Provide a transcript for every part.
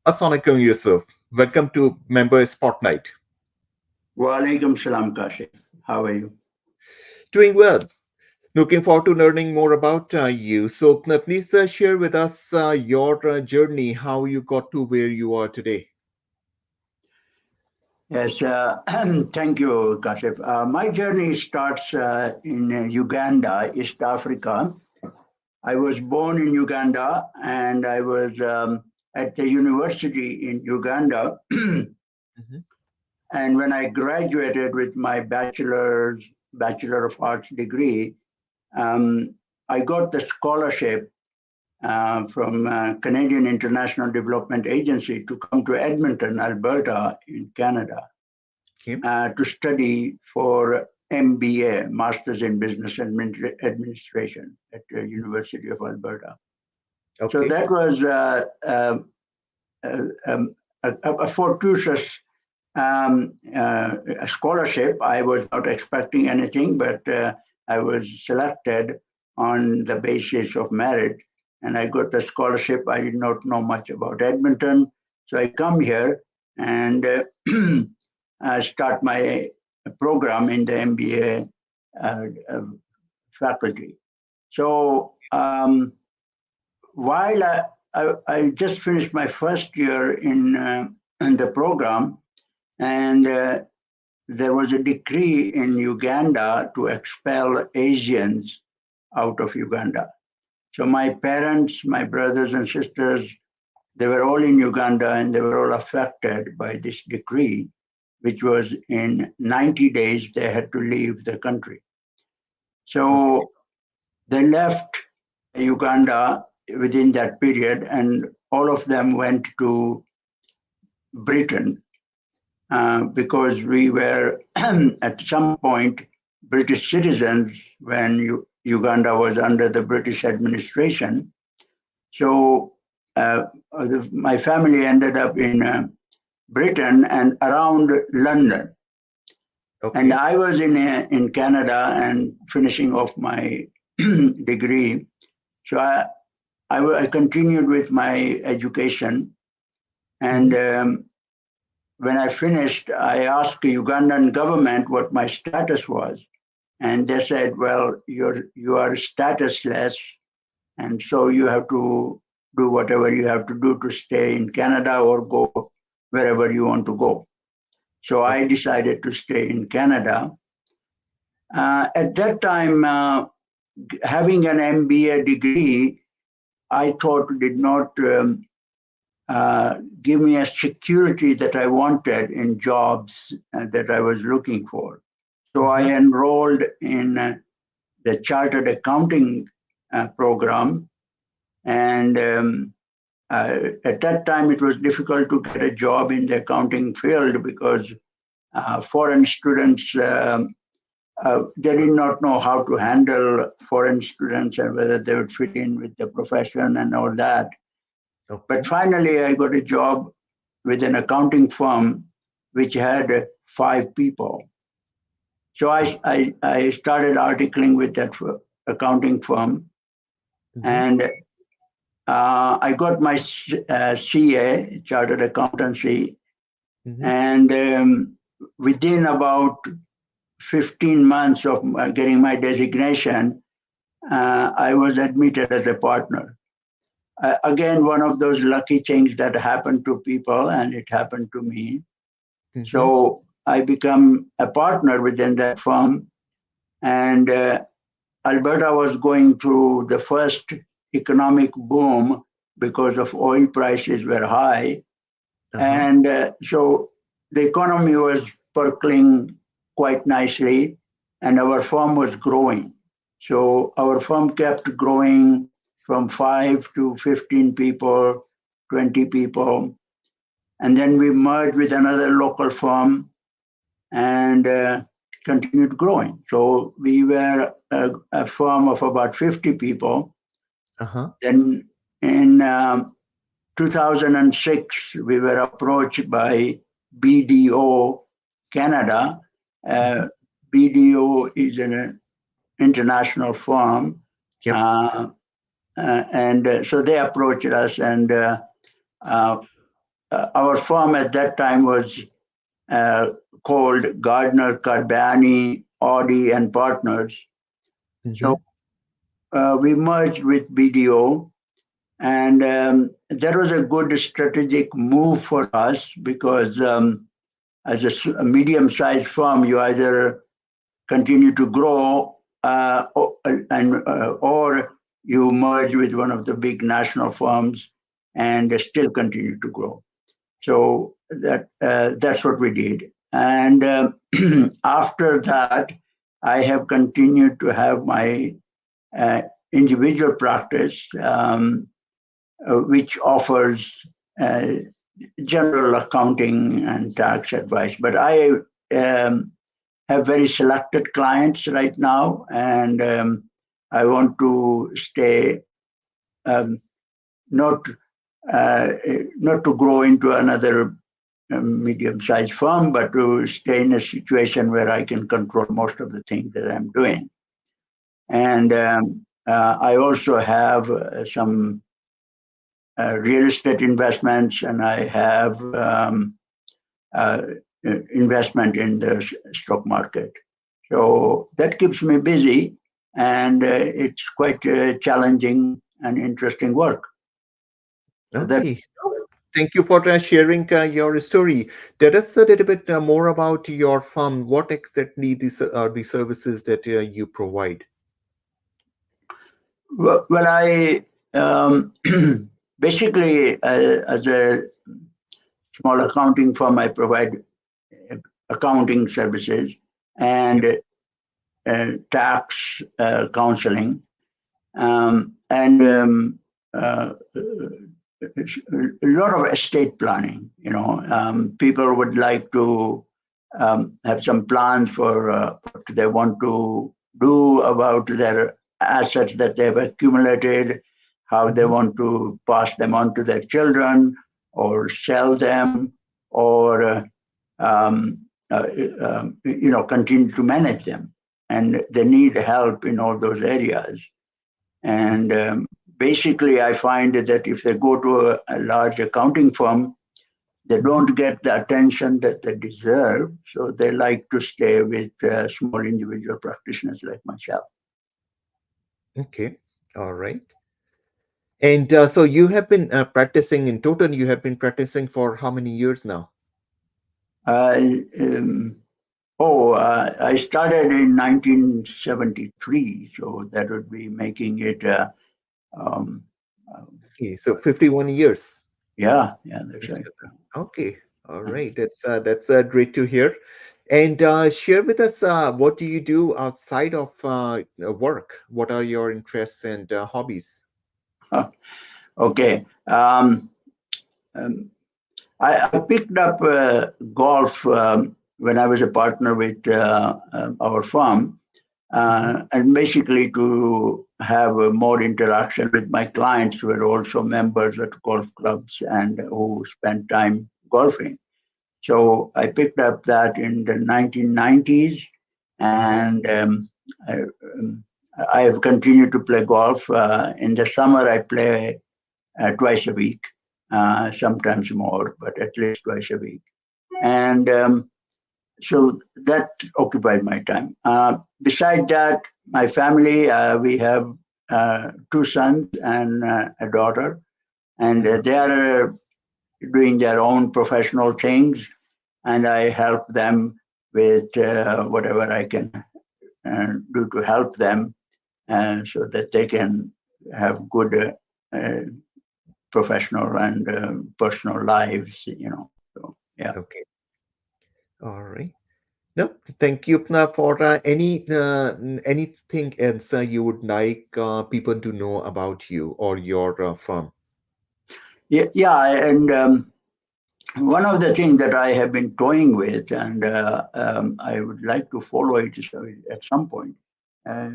Assalamualaikum, Yusuf. Welcome to Member Spotlight. Walaikum salam, Kashif. How are you? Doing well. Looking forward to learning more about you. So, please share with us your journey, how you got to where you are today. Yes, thank you, Kashif. My journey starts in Uganda, East Africa. I was born in Uganda and I was at the university in Uganda. Mhm. And when I graduated with my Bachelor of Arts degree, I got the scholarship from Canadian International Development Agency to come to Edmonton, Alberta, in Canada, Okay. to study for MBA, Masters in Business Administration, at the University of Alberta. So Okay. that was a fortuitous scholarship. I was not expecting anything, but I was selected on the basis of merit, and I got the scholarship. I did not know much about Edmonton, so I come here and start my program in the MBA faculty. So while I just finished my first year in the program, and there was a decree in Uganda to expel Asians out of Uganda. So my parents, my brothers and sisters, they were all in Uganda and they were all affected by this decree, which was in 90 days they had to leave the country. Okay. So they left Uganda within that period, and all of them went to Britain because we were at some point British citizens when Uganda was under the British administration. So my family ended up in Britain and around London. And Okay. I was in Canada and finishing off my degree. So I continued with my education. And Mhm. when I finished, I asked the Ugandan government what my status was. And they said, well, you are statusless. And so you have to do whatever you have to do to stay in Canada or go wherever you want to go. So I Okay. decided to stay in Canada. At that time, having an MBA degree, I thought did not give me a security that I wanted in jobs that I was looking for. So I Uh-huh. enrolled in the Chartered Accounting program. And at that time, it was difficult to get a job in the accounting field because foreign students, they did not know how to handle foreign students and whether they would fit in with the profession and all that. But Okay. finally, I got a job with an accounting firm which had 5 people. So I started articling with that accounting firm, Mhm. and I got my CA, Chartered Accountancy, Mhm. and within about 15 months of getting my designation, I was admitted as a partner. Again, one of those lucky things that happen to people, and it happened to me. Mhm. So I become a partner within that firm, and Alberta was going through the first economic boom because of oil prices were high. Uh-huh. And so the economy was percolating quite nicely, and our firm was growing. So our firm kept growing from 5 to 15 people, 20 people. And then we merged with another local firm and continued growing. So we were a firm of about 50 people. Uh-huh. Then in 2006, we were approached by BDO Canada. Mhm. Uh, BDO is an international firm. Yep. Uh, and so they approached us, and uh, our firm at that time was called Gardner, Karbani, Audi, and Partners. So Mm-hmm. we merged with BDO, and that was a good strategic move for us because as a medium-sized firm, you either continue to grow or you merge with one of the big national firms and still continue to grow. So that's what we did. And after that, I have continued to have my uh, individual practice, which offers uh, general accounting and tax advice. But I have very selected clients right now, and I want to stay um, not not to grow into another medium-sized firm, but to stay in a situation where I can control most of the things that I'm doing. And I also have some real estate investments, and I have uh, investment in the stock market. So that keeps me busy, and it's quite challenging and interesting work. So that Okay. Thank you for sharing your story. Tell us a little bit more about your firm. What exactly are the services that you provide? well, I basically as a small accounting firm, I provide accounting services Yep. and tax counseling, and a lot of estate planning. People would like to have some plans for what they want to do about their assets that they've accumulated, how they Mm-hmm. want to pass them on to their children, or sell them, or um, continue to manage them. And they need help in all those areas. And basically, I find that if they go to a large accounting firm, they Mm-hmm. don't get the attention that they deserve. So they like to stay with small individual practitioners like myself. Okay. All right. And so you have been practicing in total, you have been practicing for how many years now? I, um, I started in 1973, so that would be making it, um, um, Okay. So 51 years. yeah, that's right. Okay. All right. That's great to hear. And share with us what do you do outside of work? What are your interests and hobbies? Okay. Um, I picked up golf when I was a partner with our firm, Hmm. and basically to have more interaction with my clients who are also members at golf clubs and who spend time golfing. So I picked up that in the 1990s, Hmm. and I, um, I have continued to play golf. In the summer, I play twice a week, sometimes more, but at least twice a week. And so that occupied my time. Beside that, my family, we have two sons and a daughter, and Hmm. they are doing their own professional things, and I help them with whatever I can do to help them so that they can have good uh, professional and personal lives. So, yeah. Okay. All right. No, thank you, Pna, for anything else you would like people to know about you or your firm. Yeah, and one of the things that I have been toying with, and I would like to follow it at some point, uh,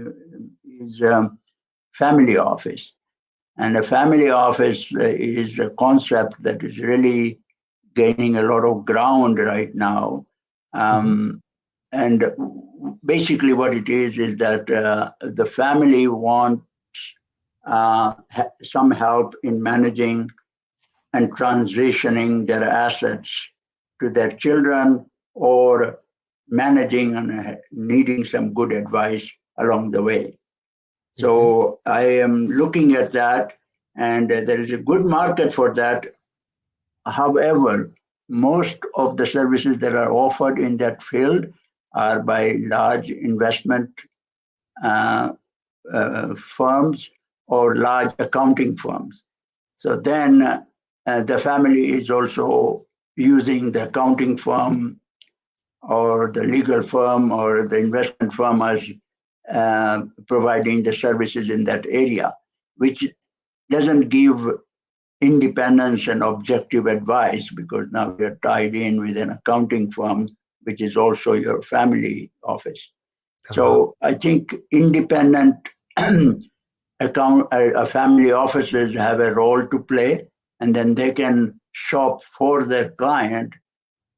is family office. And a family office is a concept that is really gaining a lot of ground right now. Hmm. Um, and basically, what it is that the family wants some help in managing and transitioning their assets to their children, or managing and needing some good advice along the way. Hmm. So I am looking at that, and there is a good market for that. However, most of the services that are offered in that field are by large investment uh, firms or large accounting firms. So then the family is also using the accounting firm or the legal firm or the investment firm as providing the services in that area, which doesn't give independence and objective advice, because now you're tied in with an accounting firm, which is also your family office. Uh-huh. So I think independent family offices have a role to play, and then they can shop for their client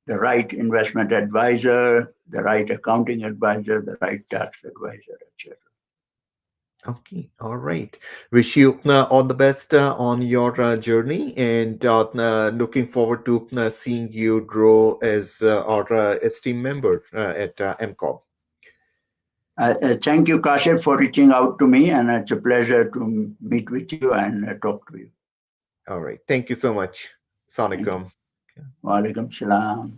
the right investment advisor, the right accounting advisor, the right tax advisor, etc. Okay, all right. Wish you all the best on your journey, and looking forward to seeing you grow as our esteemed member at MCOB. Thank you, Kashif, for reaching out to me, and it's a pleasure to meet with you and talk to you. All right. Thank you so much, Thank you. Sonicum. Wa alaikum salam.